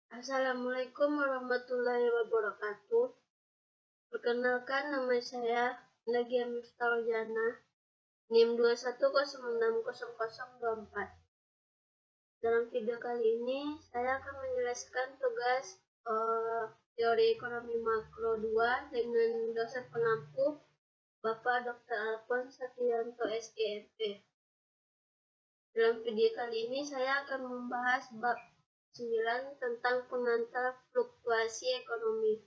Assalamualaikum warahmatullahi wabarakatuh. Perkenalkan, nama saya Nagia Miftahul-Jana, NIM 21060024. Dalam video kali ini, saya akan menjelaskan tugas teori ekonomi makro 2 dengan dosen pengampu Bapak Dr. Alphonse Satrianto, SGMP. Dalam video kali ini, saya akan membahas bab 9 tentang pengantar fluktuasi ekonomi.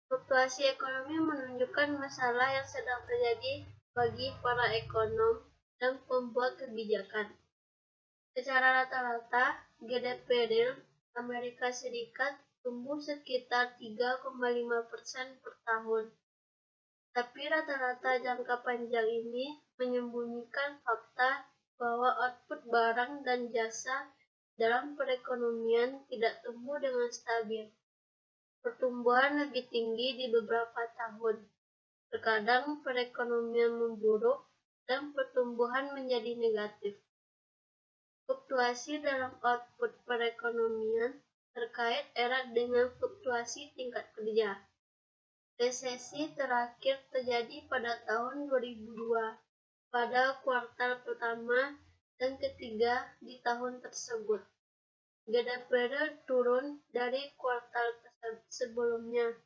Fluktuasi ekonomi menunjukkan masalah yang sedang terjadi bagi para ekonom dan pembuat kebijakan. Secara rata-rata, GDP real Amerika Serikat tumbuh sekitar 3,5% per tahun. Tapi rata-rata jangka panjang ini menyembunyikan fakta bahwa output barang dan jasa dalam perekonomian tidak tumbuh dengan stabil. Pertumbuhan lebih tinggi di beberapa tahun. Terkadang perekonomian memburuk dan pertumbuhan menjadi negatif. Fluktuasi dalam output perekonomian terkait erat dengan fluktuasi tingkat kerja. Resesi terakhir terjadi pada tahun 2002 pada kuartal pertama dan ketiga di tahun tersebut. GDP turun dari kuartal sebelumnya,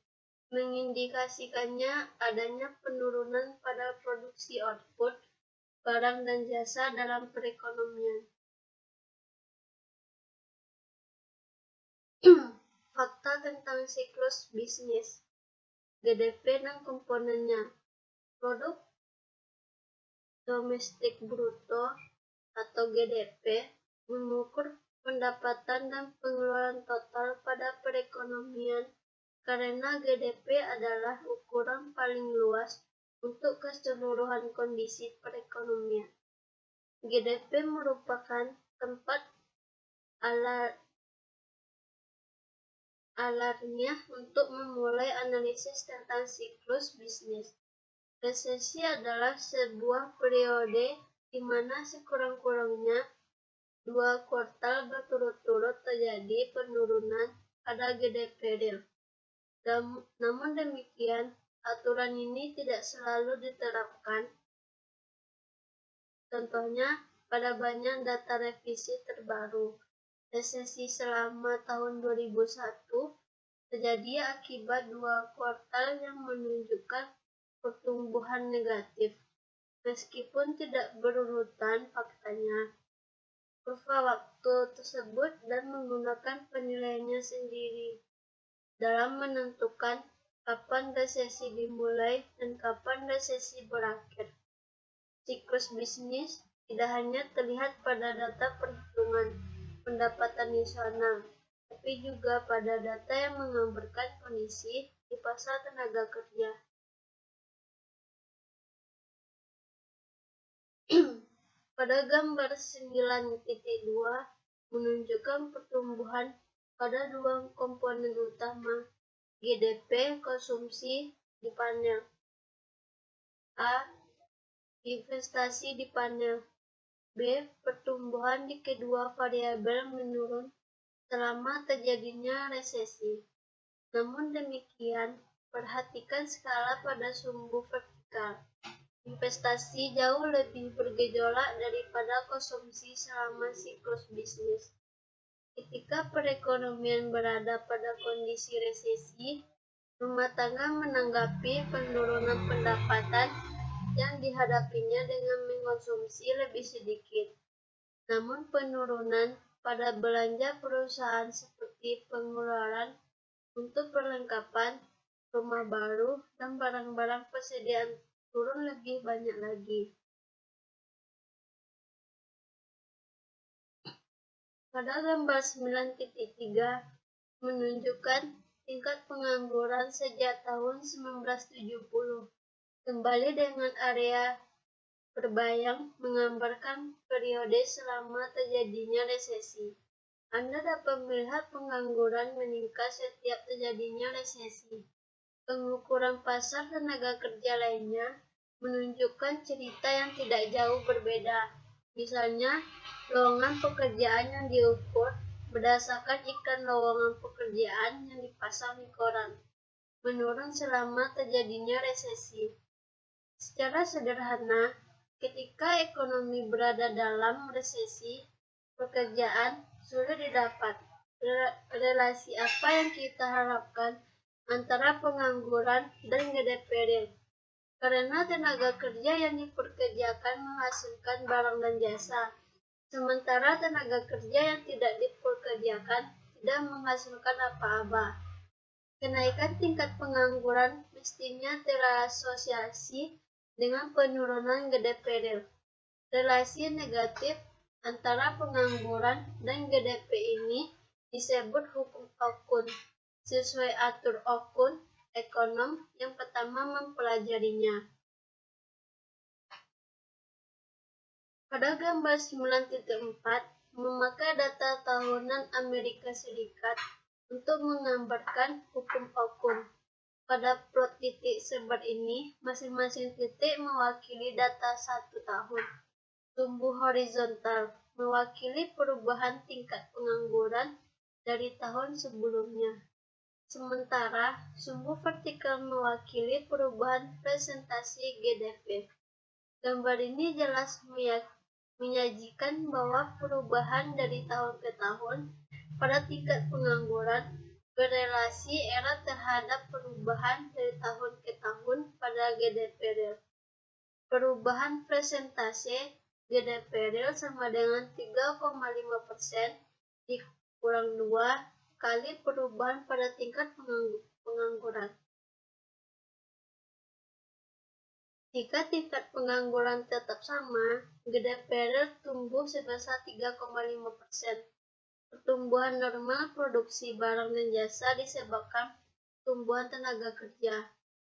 mengindikasikannya adanya penurunan pada produksi output barang dan jasa dalam perekonomian. Fakta tentang siklus bisnis. GDP dan komponennya. Produk domestik bruto atau GDP mengukur pendapatan dan pengeluaran total pada perekonomian karena GDP adalah ukuran paling luas untuk keseluruhan kondisi perekonomian. GDP merupakan tempat alarmnya untuk memulai analisis tentang siklus bisnis. Resesi adalah sebuah periode di mana sekurang-kurangnya 2 kuartal berturut-turut terjadi penurunan pada GDP real. Namun demikian, aturan ini tidak selalu diterapkan. Contohnya, pada banyak data revisi terbaru, resesi selama tahun 2001 terjadi akibat 2 kuartal yang menunjukkan pertumbuhan negatif. Meskipun tidak berurutan faktanya, kurva waktu tersebut dan menggunakan penilaiannya sendiri dalam menentukan kapan resesi dimulai dan kapan resesi berakhir. Siklus bisnis tidak hanya terlihat pada data perhitungan pendapatan nasional, tapi juga pada data yang menggambarkan kondisi di pasar tenaga kerja. Pada gambar 9.2 menunjukkan pertumbuhan pada 2 komponen utama, GDP konsumsi di panel A, investasi di panel B. Pertumbuhan di kedua variabel menurun selama terjadinya resesi. Namun demikian, perhatikan skala pada sumbu vertikal. Investasi jauh lebih bergejolak daripada konsumsi selama siklus bisnis. Ketika perekonomian berada pada kondisi resesi, rumah tangga menanggapi penurunan pendapatan yang dihadapinya dengan mengkonsumsi lebih sedikit. Namun penurunan pada belanja perusahaan seperti pengeluaran untuk perlengkapan rumah baru dan barang-barang persediaan turun lebih banyak lagi. Pada gambar 9.3 menunjukkan tingkat pengangguran sejak tahun 1970. Kembali dengan area berbayang menggambarkan periode selama terjadinya resesi. Anda dapat melihat pengangguran meningkat setiap terjadinya resesi. Pengukuran pasar tenaga kerja lainnya menunjukkan cerita yang tidak jauh berbeda. Misalnya, lowongan pekerjaan yang diukur berdasarkan iklan lowongan pekerjaan yang dipasang di koran, menurun selama terjadinya resesi. Secara sederhana, ketika ekonomi berada dalam resesi, pekerjaan sulit didapat. Relasi apa yang kita harapkan antara pengangguran dan GDP real? Karena tenaga kerja yang dipekerjakan menghasilkan barang dan jasa, sementara tenaga kerja yang tidak dipekerjakan tidak menghasilkan apa-apa. Kenaikan tingkat pengangguran mestinya terasosiasi dengan penurunan GDP real. Relasi negatif antara pengangguran dan GDP ini disebut hukum Okun. Sesuai atur Okun, ekonom yang pertama mempelajarinya. Pada gambar 9.4, memakai data tahunan Amerika Serikat untuk menggambarkan hukum Okun. Pada plot titik sebar ini, masing-masing titik mewakili data 1 tahun. Tumbuh horizontal mewakili perubahan tingkat pengangguran dari tahun sebelumnya. Sementara, sumbu vertikal mewakili perubahan presentasi GDP. Gambar ini jelas menyajikan bahwa perubahan dari tahun ke tahun pada tingkat pengangguran berelasi erat terhadap perubahan dari tahun ke tahun pada GDP real. Perubahan presentase GDP real sama dengan 3,5% dikurang 2 kali perubahan pada tingkat pengangguran. Jika tingkat pengangguran tetap sama, GDP real tumbuh sebesar 3,5%. Pertumbuhan normal produksi barang dan jasa disebabkan pertumbuhan tenaga kerja,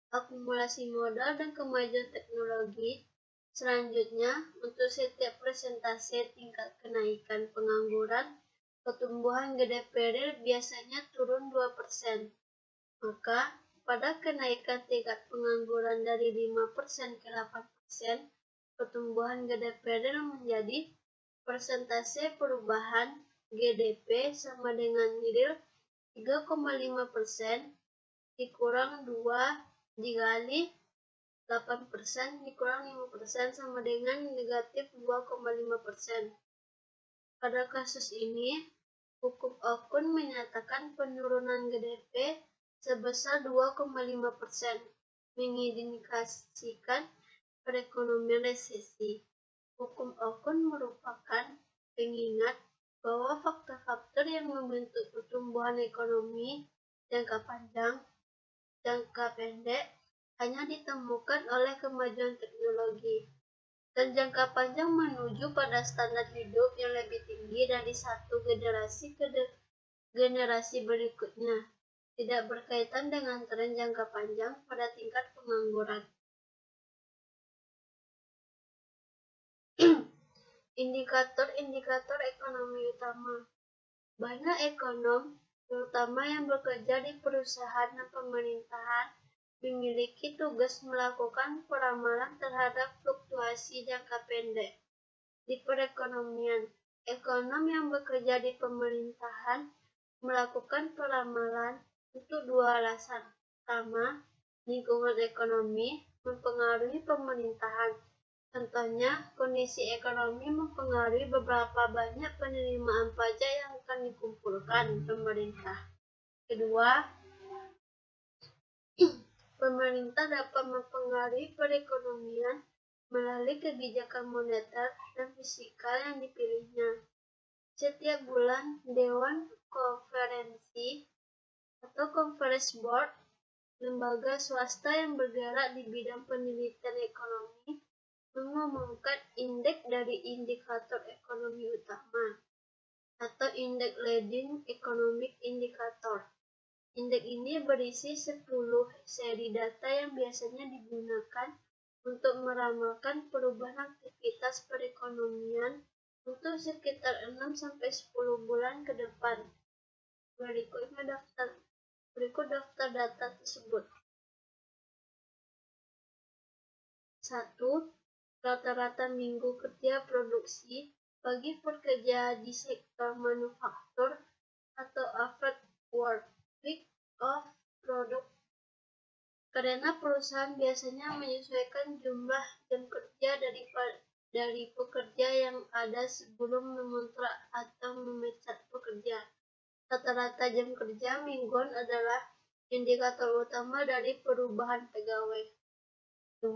akumulasi modal, dan kemajuan teknologi. Selanjutnya, untuk setiap persentase tingkat kenaikan pengangguran, pertumbuhan GDP real biasanya turun 2%. Maka, pada kenaikan tingkat pengangguran dari 5% ke 8%, pertumbuhan GDP real menjadi persentase perubahan GDP sama dengan real 3,5% dikurang 2 dikali 8% dikurang 5% sama dengan negatif 2,5%. Pada kasus ini, hukum Okun menyatakan penurunan GDP sebesar 2,5%, mengindikasikan perekonomian resesi. Hukum Okun merupakan pengingat bahwa faktor-faktor yang membentuk pertumbuhan ekonomi jangka panjang, jangka pendek hanya ditemukan oleh kemajuan teknologi, dan jangka panjang menuju pada standar hidup yang lebih tinggi dari satu generasi ke generasi berikutnya, tidak berkaitan dengan tren jangka panjang pada tingkat pengangguran. Indikator-indikator ekonomi utama. Banyak ekonom, terutama yang bekerja di perusahaan dan pemerintahan, memiliki tugas melakukan peramalan terhadap fluktuasi jangka pendek di perekonomian. Ekonom yang bekerja di pemerintahan melakukan peramalan untuk dua alasan. Pertama, lingkungan ekonomi mempengaruhi pemerintahan. Contohnya, kondisi ekonomi mempengaruhi beberapa banyak penerimaan pajak yang akan dikumpulkan pemerintah. Kedua, pemerintah dapat mempengaruhi perekonomian melalui kebijakan moneter dan fiskal yang dipilihnya. Setiap bulan, Dewan Konferensi atau Conference Board, lembaga swasta yang bergerak di bidang penelitian ekonomi, mengumumkan indeks dari indikator ekonomi utama atau indeks leading economic indicator. Indeks ini berisi 10 seri data yang biasanya digunakan untuk meramalkan perubahan aktivitas perekonomian untuk sekitar 6-10 bulan ke depan. Berikut daftar data tersebut. 1. Rata-rata minggu kerja produksi bagi pekerja di sektor manufaktur atau average work week of product, karena perusahaan biasanya menyesuaikan jumlah jam kerja dari pekerja yang ada sebelum mengontrak atau memecat pekerja. Rata-rata jam kerja mingguan adalah indikator utama dari perubahan pegawai. 2.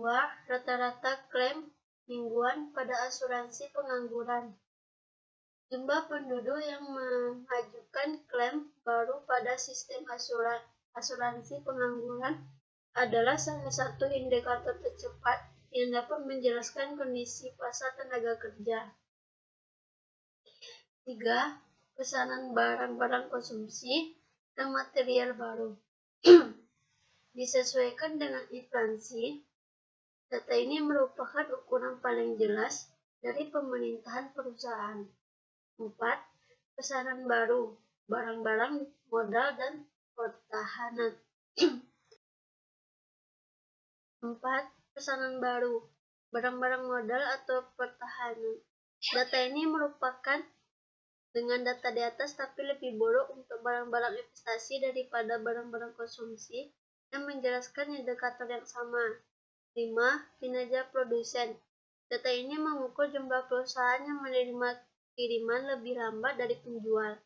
Rata-rata klaim mingguan pada asuransi pengangguran. Jumlah penduduk yang mengajukan klaim baru pada sistem asuransi pengangguran adalah salah satu indikator tercepat yang dapat menjelaskan kondisi pasar tenaga kerja. 3. Pesanan barang-barang konsumsi dan material baru. Disesuaikan dengan inflasi, data ini merupakan ukuran paling jelas dari pemerintahan perusahaan. 4. Pesanan baru, barang-barang modal dan pertahanan. 4. Pesanan baru, barang-barang modal atau pertahanan. Data ini merupakan dengan data di atas tapi lebih buruk untuk barang-barang investasi daripada barang-barang konsumsi dan menjelaskan indikator yang sama. 5. Kinerja produsen. Data ini mengukur jumlah perusahaan yang menerima kiriman lebih lambat dari penjual.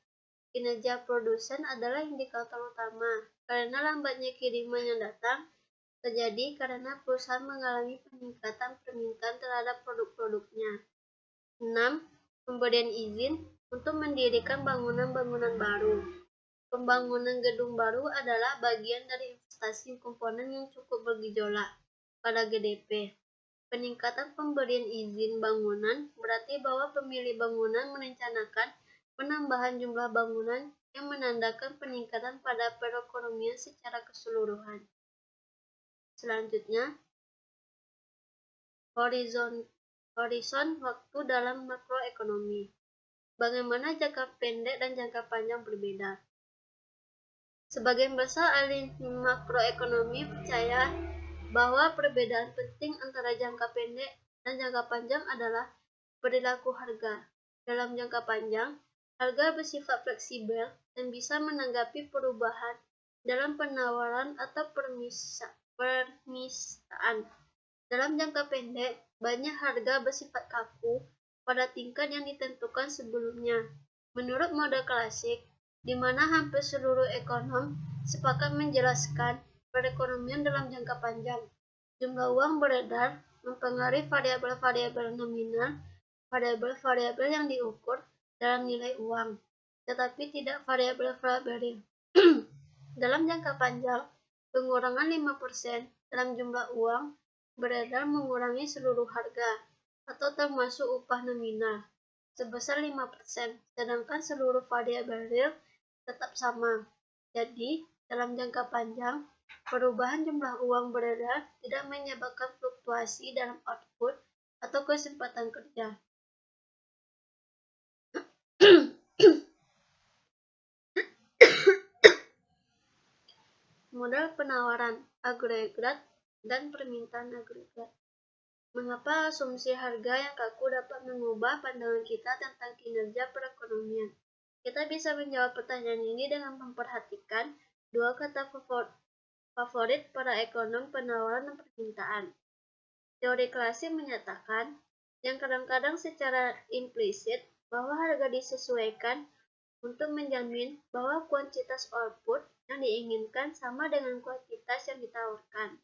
Kinerja produsen adalah indikator utama, karena lambatnya kiriman yang datang terjadi karena perusahaan mengalami peningkatan permintaan terhadap produk-produknya. 6. Pemberian izin untuk mendirikan bangunan-bangunan baru. Pembangunan gedung baru adalah bagian dari investasi komponen yang cukup bergejolak pada GDP. Peningkatan pemberian izin bangunan berarti bahwa pemilik bangunan merencanakan penambahan jumlah bangunan yang menandakan peningkatan pada perekonomian secara keseluruhan. Selanjutnya, horizon waktu dalam makroekonomi. Bagaimana jangka pendek dan jangka panjang berbeda? Sebagian besar ahli makroekonomi percaya bahwa perbedaan penting antara jangka pendek dan jangka panjang adalah perilaku harga. Dalam jangka panjang, harga bersifat fleksibel dan bisa menanggapi perubahan dalam penawaran atau permintaan. Dalam jangka pendek, banyak harga bersifat kaku pada tingkat yang ditentukan sebelumnya. Menurut model klasik, di mana hampir seluruh ekonom sepakat menjelaskan perekonomian dalam jangka panjang, jumlah uang beredar mempengaruhi variabel-variabel nominal, variabel-variabel yang diukur dalam nilai uang, tetapi tidak variabel-variabel real. Dalam jangka panjang, pengurangan 5% dalam jumlah uang beredar mengurangi seluruh harga, atau termasuk upah nominal, sebesar 5%, sedangkan seluruh variabel real tetap sama. Jadi, dalam jangka panjang, perubahan jumlah uang beredar tidak menyebabkan fluktuasi dalam output atau kesempatan kerja. Modal penawaran agregat dan permintaan agregat. Mengapa asumsi harga yang kaku dapat mengubah pandangan kita tentang kinerja perekonomian? Kita bisa menjawab pertanyaan ini dengan memperhatikan dua kata favorit para ekonom penawaran dan permintaan. Teori klasik menyatakan yang kadang-kadang secara implisit bahwa harga disesuaikan untuk menjamin bahwa kuantitas output yang diinginkan sama dengan kuantitas yang ditawarkan.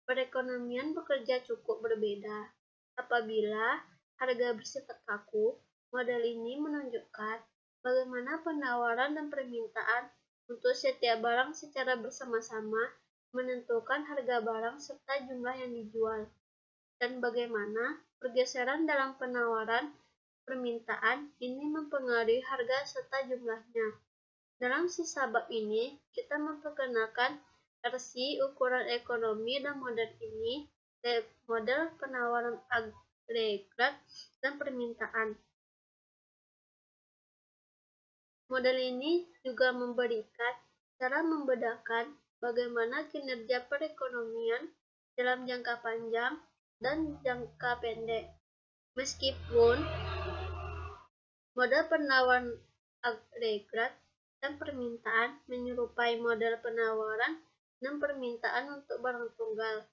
Perekonomian bekerja cukup berbeda. Apabila harga bersifat kaku, model ini menunjukkan bagaimana penawaran dan permintaan untuk setiap barang secara bersama-sama menentukan harga barang serta jumlah yang dijual, dan bagaimana pergeseran dalam penawaran permintaan ini mempengaruhi harga serta jumlahnya. Dalam sisa bab ini, kita memperkenalkan versi ukuran ekonomi dan model ini, model penawaran agregat dan permintaan. Model ini juga memberikan cara membedakan bagaimana kinerja perekonomian dalam jangka panjang dan jangka pendek. Meskipun Model penawaran agregat dan permintaan menyerupai model penawaran dan permintaan untuk barang tunggal.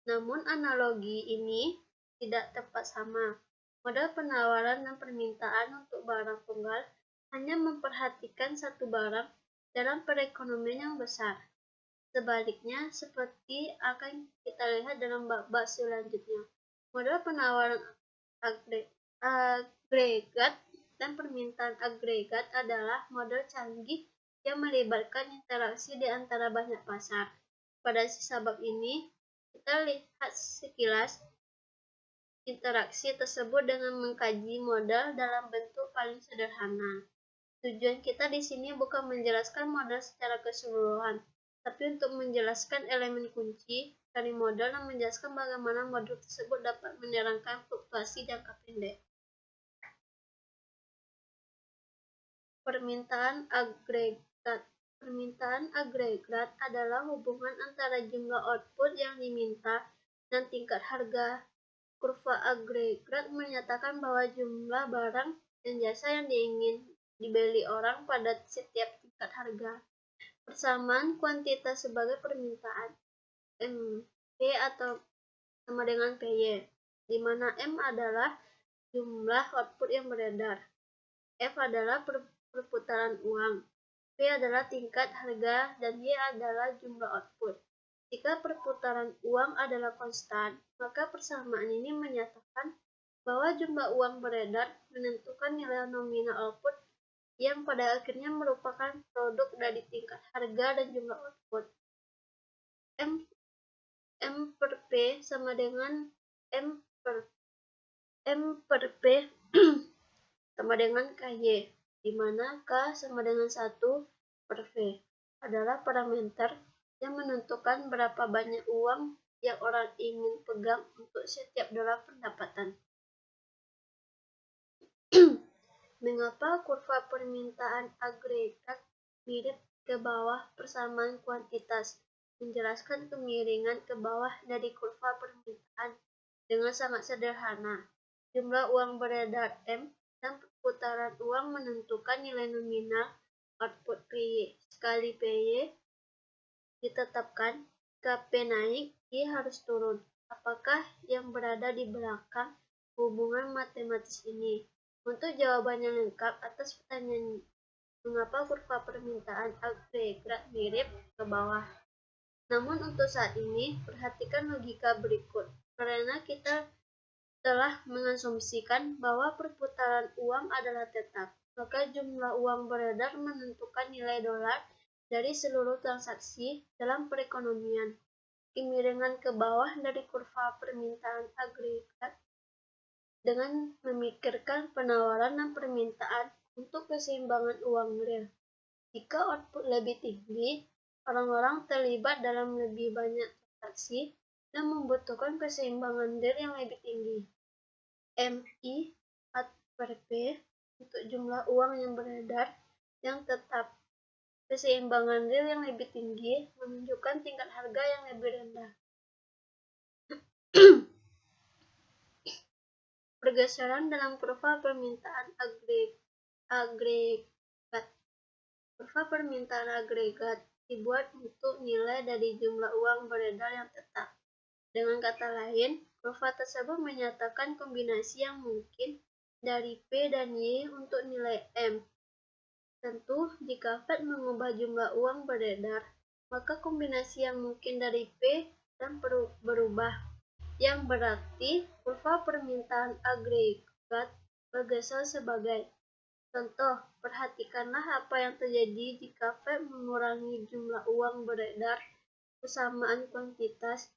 Namun analogi ini tidak tepat sama. Model penawaran dan permintaan untuk barang tunggal hanya memperhatikan satu barang dalam perekonomian yang besar. Sebaliknya, seperti akan kita lihat dalam bab selanjutnya, model penawaran agregat dan permintaan agregat adalah model canggih yang melibatkan interaksi di antara banyak pasar. Pada sisa bab ini, kita lihat sekilas interaksi tersebut dengan mengkaji model dalam bentuk paling sederhana. Tujuan kita di sini bukan menjelaskan model secara keseluruhan, tapi untuk menjelaskan elemen kunci dari model dan menjelaskan bagaimana model tersebut dapat menerangkan fluktuasi jangka pendek. Permintaan agregat. Permintaan agregat adalah hubungan antara jumlah output yang diminta dan tingkat harga. Kurva agregat menyatakan bahwa jumlah barang dan jasa yang ingin dibeli orang pada setiap tingkat harga. Persamaan kuantitas sebagai permintaan. MP atau sama dengan PY, di mana M adalah jumlah output yang beredar. F adalah perputaran uang, P adalah tingkat harga, dan Y adalah jumlah output. Jika perputaran uang adalah konstan, maka persamaan ini menyatakan bahwa jumlah uang beredar menentukan nilai nominal output yang pada akhirnya merupakan produk dari tingkat harga dan jumlah output. M per P sama dengan M per P sama dengan KY, di mana K sama dengan 1 per V adalah parameter yang menentukan berapa banyak uang yang orang ingin pegang untuk setiap dolar pendapatan. Mengapa kurva permintaan agregat mirip ke bawah persamaan kuantitas? Menjelaskan kemiringan ke bawah dari kurva permintaan dengan sangat sederhana. Jumlah uang beredar M dan perputaran uang menentukan nilai nominal output PY. Sekali PY ditetapkan, KP naik, Y harus turun. Apakah yang berada di belakang hubungan matematis ini? Untuk jawaban yang lengkap atas pertanyaan mengapa kurva permintaan agregat mirip ke bawah. Namun untuk saat ini, perhatikan logika berikut. Karena kita telah mengasumsikan bahwa perputaran uang adalah tetap, maka jumlah uang beredar menentukan nilai dolar dari seluruh transaksi dalam perekonomian. Kemiringan ke bawah dari kurva permintaan agregat dengan memikirkan penawaran dan permintaan untuk keseimbangan uang real. Jika output lebih tinggi, orang-orang terlibat dalam lebih banyak transaksi dan membutuhkan keseimbangan real yang lebih tinggi. MI per P untuk jumlah uang yang beredar yang tetap. Keseimbangan real yang lebih tinggi menunjukkan tingkat harga yang lebih rendah. Pergeseran dalam kurva permintaan agregat. Kurva permintaan agregat dibuat untuk nilai dari jumlah uang beredar yang tetap. Dengan kata lain, kurva tersebut menyatakan kombinasi yang mungkin dari P dan Y untuk nilai M. Tentu, jika Fed mengubah jumlah uang beredar, maka kombinasi yang mungkin dari P dan berubah, yang berarti kurva permintaan agregat bergeser sebagai. Contoh, perhatikanlah apa yang terjadi jika Fed mengurangi jumlah uang beredar. Persamaan kuantitas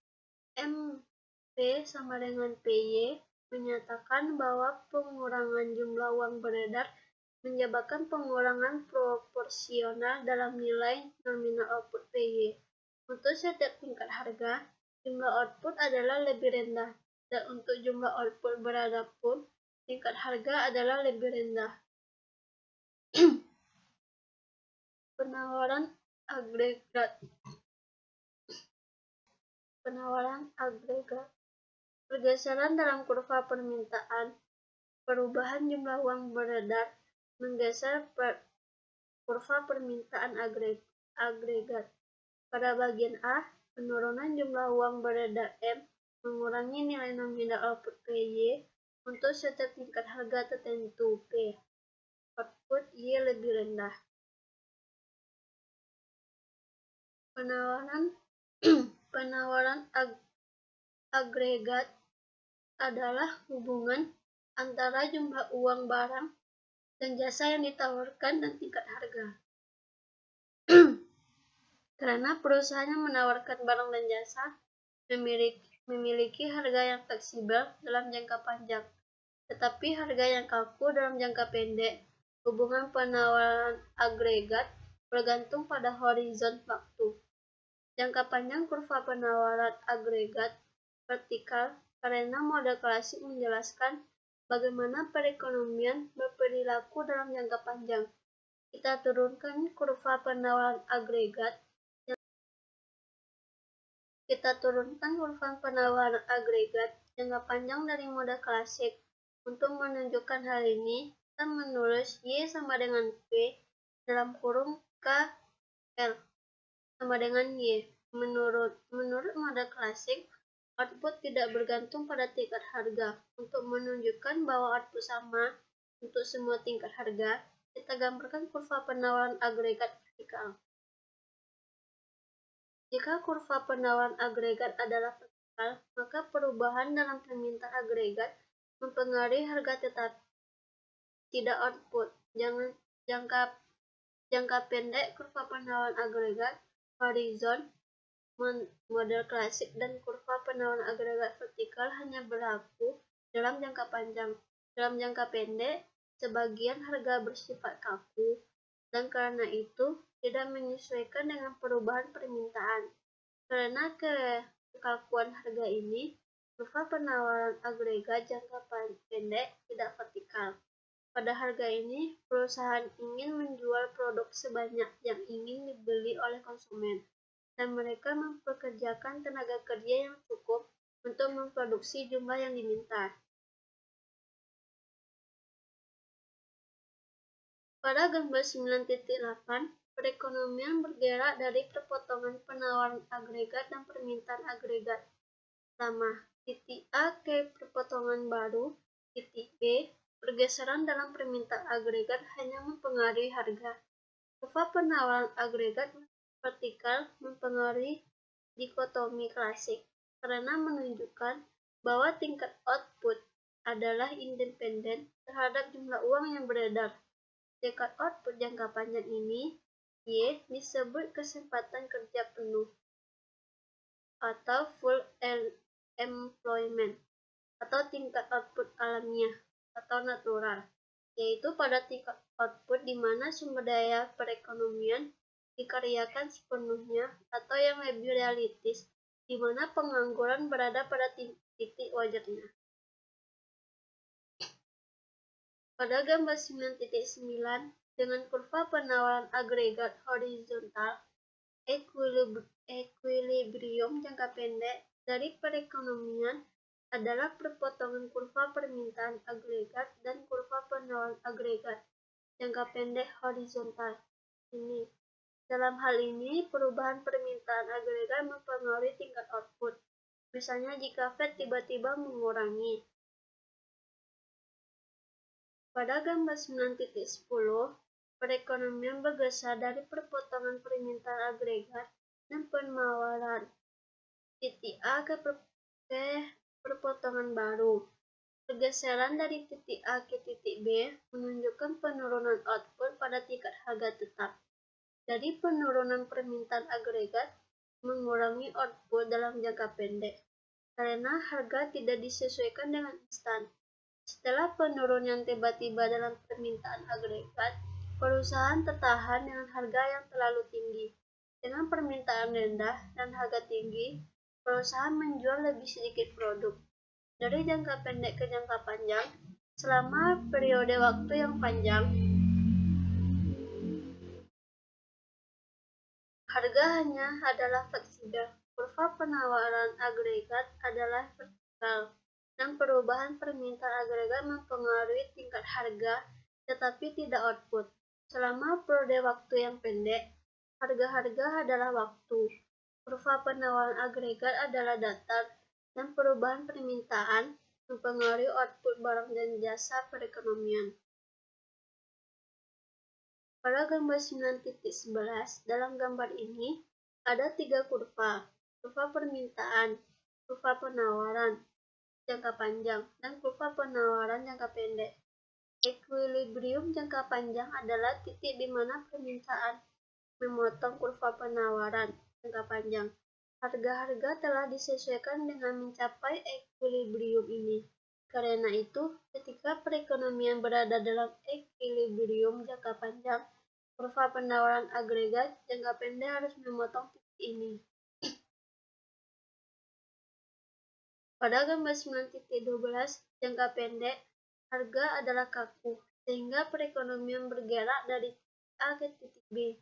MP sama dengan PY menyatakan bahwa pengurangan jumlah uang beredar menyebabkan pengurangan proporsional dalam nilai nominal output PY. Untuk setiap tingkat harga, jumlah output adalah lebih rendah, dan untuk jumlah output beredar pun, tingkat harga adalah lebih rendah. Penawaran agregat. Pergeseran dalam kurva permintaan, perubahan jumlah uang beredar menggeser kurva permintaan agregat. Pada bagian A, penurunan jumlah uang beredar M mengurangi nilai nominal output Y untuk setiap tingkat harga tertentu P. Output Y lebih rendah. Penawaran agregat adalah hubungan antara jumlah uang barang dan jasa yang ditawarkan dan tingkat harga. Karena perusahaan yang menawarkan barang dan jasa memiliki harga yang fleksibel dalam jangka panjang, tetapi harga yang kaku dalam jangka pendek. Hubungan penawaran agregat bergantung pada horizon waktu. Jangka panjang kurva penawaran agregat vertikal karena model klasik menjelaskan bagaimana perekonomian berperilaku dalam jangka panjang. Kita turunkan kurva penawaran agregat jangka panjang dari model klasik. Untuk menunjukkan hal ini, kita menulis Y sama dengan P dalam kurung K L sama dengan Y. Menurut model klasik, output tidak bergantung pada tingkat harga. Untuk menunjukkan bahwa output sama untuk semua tingkat harga, kita gambarkan kurva penawaran agregat vertikal. Jika kurva penawaran agregat adalah vertikal, maka perubahan dalam permintaan agregat mempengaruhi harga tetap, tidak output. Jangka pendek kurva penawaran agregat horizon model klasik dan kurva penawaran agregat vertikal hanya berlaku dalam jangka panjang. Dalam jangka pendek, sebagian harga bersifat kaku dan karena itu tidak menyesuaikan dengan perubahan permintaan. Karena kekakuan harga ini, kurva penawaran agregat jangka pendek tidak vertikal. Pada harga ini, perusahaan ingin menjual produk sebanyak yang ingin dibeli oleh konsumen, dan mereka mempekerjakan tenaga kerja yang cukup untuk memproduksi jumlah yang diminta. Pada gambar 9.8, perekonomian bergerak dari perpotongan penawaran agregat dan permintaan agregat sama, titik A ke perpotongan baru, titik B, pergeseran dalam permintaan agregat hanya mempengaruhi harga. Kurva penawaran agregat vertikal mempengaruhi dikotomi klasik karena menunjukkan bahwa tingkat output adalah independen terhadap jumlah uang yang beredar. Tingkat output jangka panjang ini, Y, disebut kesempatan kerja penuh atau full employment, atau tingkat output alamiah atau natural, yaitu pada tingkat output di mana sumber daya perekonomian dikaryakan sepenuhnya, atau yang lebih realistis, di mana pengangguran berada pada titik wajarnya. Pada gambar 9.9, dengan kurva penawaran agregat horizontal, equilibrium jangka pendek dari perekonomian adalah perpotongan kurva permintaan agregat dan kurva penawaran agregat jangka pendek horizontal. Dalam hal ini, perubahan permintaan agregat mempengaruhi tingkat output. Misalnya jika Fed tiba-tiba mengurangi. Pada gambar 9.10, perekonomian bergeser dari perpotongan permintaan agregat dan penawaran titik A ke perpotongan baru. Pergeseran dari titik A ke titik B menunjukkan penurunan output pada tingkat harga tetap. Jadi penurunan permintaan agregat mengurangi output dalam jangka pendek, karena harga tidak disesuaikan dengan instan. Setelah penurunan tiba-tiba dalam permintaan agregat, perusahaan tertahan dengan harga yang terlalu tinggi. Dengan permintaan rendah dan harga tinggi, perusahaan menjual lebih sedikit produk. Dari jangka pendek ke jangka panjang, selama periode waktu yang panjang, harga hanya adalah fleksibel. Kurva penawaran agregat adalah vertikal, dan perubahan permintaan agregat mempengaruhi tingkat harga tetapi tidak output. Selama periode waktu yang pendek, harga-harga adalah waktu. Kurva penawaran agregat adalah datar, dan perubahan permintaan mempengaruhi output barang dan jasa perekonomian. Pada gambar 9.11, dalam gambar ini ada 3 kurva. Kurva permintaan, kurva penawaran jangka panjang, dan kurva penawaran jangka pendek. Equilibrium jangka panjang adalah titik di mana permintaan memotong kurva penawaran jangka panjang. Harga-harga telah disesuaikan dengan mencapai equilibrium ini. Karena itu, ketika perekonomian berada dalam equilibrium jangka panjang, kurva penawaran agregat jangka pendek harus memotong titik ini. Pada gambar 9.12, jangka pendek, harga adalah kaku, sehingga perekonomian bergerak dari titik A ke titik B.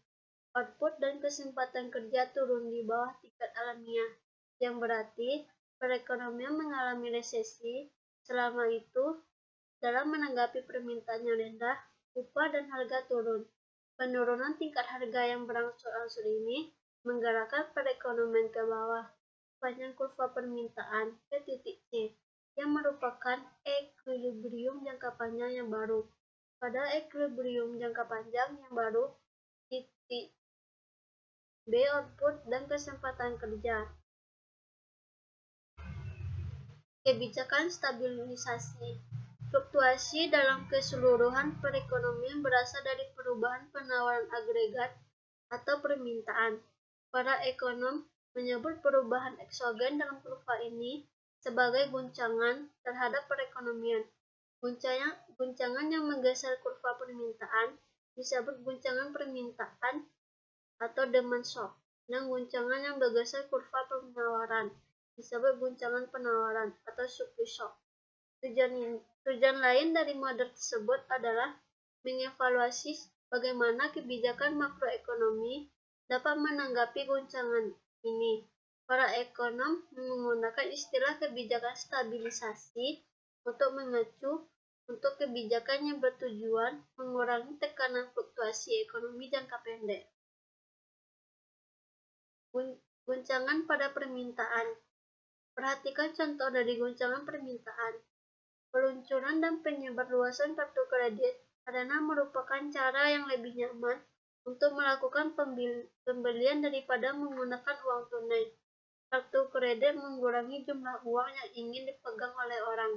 Output dan kesempatan kerja turun di bawah tingkat alamiah, yang berarti perekonomian mengalami resesi. Selama itu, dalam menanggapi permintaan yang rendah, upah dan harga turun. Penurunan tingkat harga yang berangsur-angsur ini menggerakkan perekonomian ke bawah, sepanjang kurva permintaan ke titik C, yang merupakan equilibrium jangka panjang yang baru. Pada equilibrium jangka panjang yang baru, titik B output dan kesempatan kerja. Kebijakan stabilisasi. Fluktuasi dalam keseluruhan perekonomian berasal dari perubahan penawaran agregat atau permintaan. Para ekonom menyebut perubahan eksogen dalam kurva ini sebagai guncangan terhadap perekonomian. Guncangan yang menggeser kurva permintaan disebut guncangan permintaan atau demand shock, dan guncangan yang bergeser kurva penawaran disebut guncangan penawaran atau supply shock. Tujuan lain dari model tersebut adalah mengevaluasi bagaimana kebijakan makroekonomi dapat menanggapi guncangan ini. Para ekonom menggunakan istilah kebijakan stabilisasi untuk mengacu untuk kebijakan yang bertujuan mengurangi tekanan fluktuasi ekonomi jangka pendek. Guncangan pada permintaan. Perhatikan contoh dari guncangan permintaan. Peluncuran dan penyebarluasan kartu kredit karena merupakan cara yang lebih nyaman untuk melakukan pembelian daripada menggunakan uang tunai. Kartu kredit mengurangi jumlah uang yang ingin dipegang oleh orang.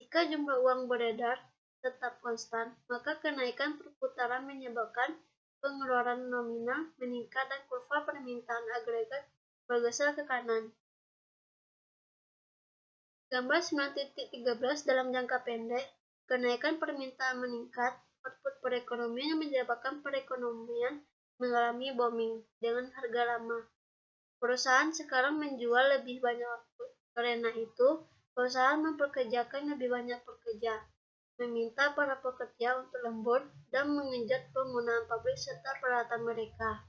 Jika jumlah uang beredar tetap konstan, maka kenaikan perputaran menyebabkan pengeluaran nominal meningkat dan kurva permintaan agregat bergeser ke kanan. Gambar 9.13 dalam jangka pendek, kenaikan permintaan meningkat, output perekonomian yang menyebabkan perekonomian mengalami booming dengan harga lama. Perusahaan sekarang menjual lebih banyak output. Karena itu, perusahaan mempekerjakan lebih banyak pekerja, meminta para pekerja untuk lembur, dan mengenjot penggunaan pabrik serta peralatan mereka.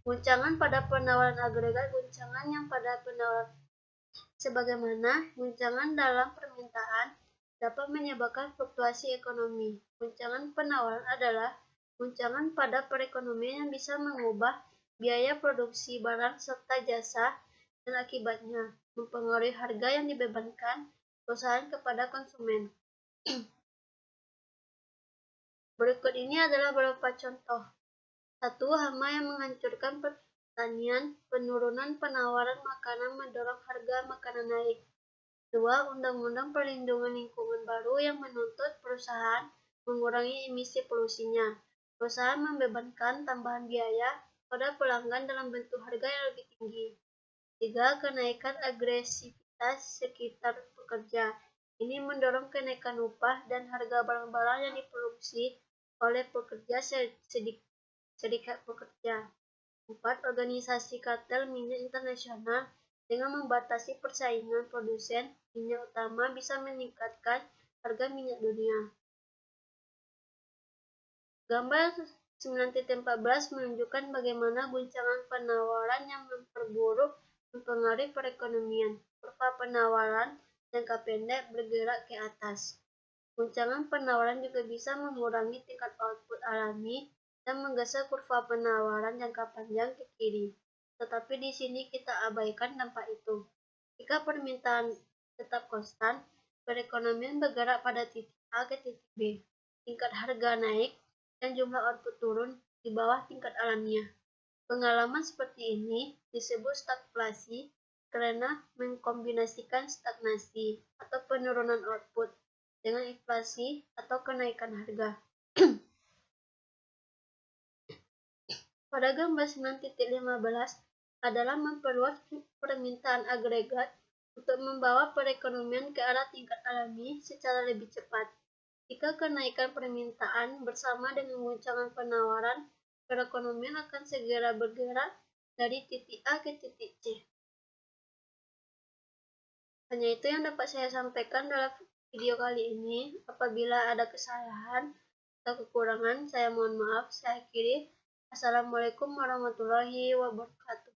Guncangan pada penawaran agregat, guncangan yang pada penawaran sebagaimana guncangan dalam permintaan dapat menyebabkan fluktuasi ekonomi. Guncangan penawaran adalah guncangan pada perekonomian yang bisa mengubah biaya produksi barang serta jasa dan akibatnya mempengaruhi harga yang dibebankan perusahaan kepada konsumen. Berikut ini adalah beberapa contoh. 1. Hama yang menghancurkan pertanian, penurunan penawaran makanan mendorong harga makanan naik. 2. Undang-undang perlindungan lingkungan baru yang menuntut perusahaan mengurangi emisi polusinya. Perusahaan membebankan tambahan biaya pada pelanggan dalam bentuk harga yang lebih tinggi. 3. Kenaikan agresivitas sekitar pekerja. Ini mendorong kenaikan upah dan harga barang-barang yang diproduksi oleh pekerja serikat pekerja. 4. Organisasi kartel minyak internasional dengan membatasi persaingan produsen minyak utama bisa meningkatkan harga minyak dunia. Gambar 9.14 menunjukkan bagaimana guncangan penawaran yang memperburuk mempengaruhi perekonomian. Kurva penawaran jangka pendek bergerak ke atas. Guncangan penawaran juga bisa mengurangi tingkat output alami dan menggeser kurva penawaran jangka panjang ke kiri. Tetapi di sini kita abaikan dampak itu. Jika permintaan tetap konstan, perekonomian bergerak pada titik A ke titik B. Tingkat harga naik dan jumlah output turun di bawah tingkat alamiah. Pengalaman seperti ini disebut stagflasi karena mengkombinasikan stagnasi atau penurunan output dengan inflasi atau kenaikan harga. Pada gambar 9.15 adalah memperluas permintaan agregat untuk membawa perekonomian ke arah tingkat alami secara lebih cepat. Jika kenaikan permintaan bersama dengan guncangan penawaran, perekonomian akan segera bergerak dari titik A ke titik C. Hanya itu yang dapat saya sampaikan dalam video kali ini. Apabila ada kesalahan atau kekurangan, saya mohon maaf. Saya akhiri. Assalamualaikum warahmatullahi wabarakatuh.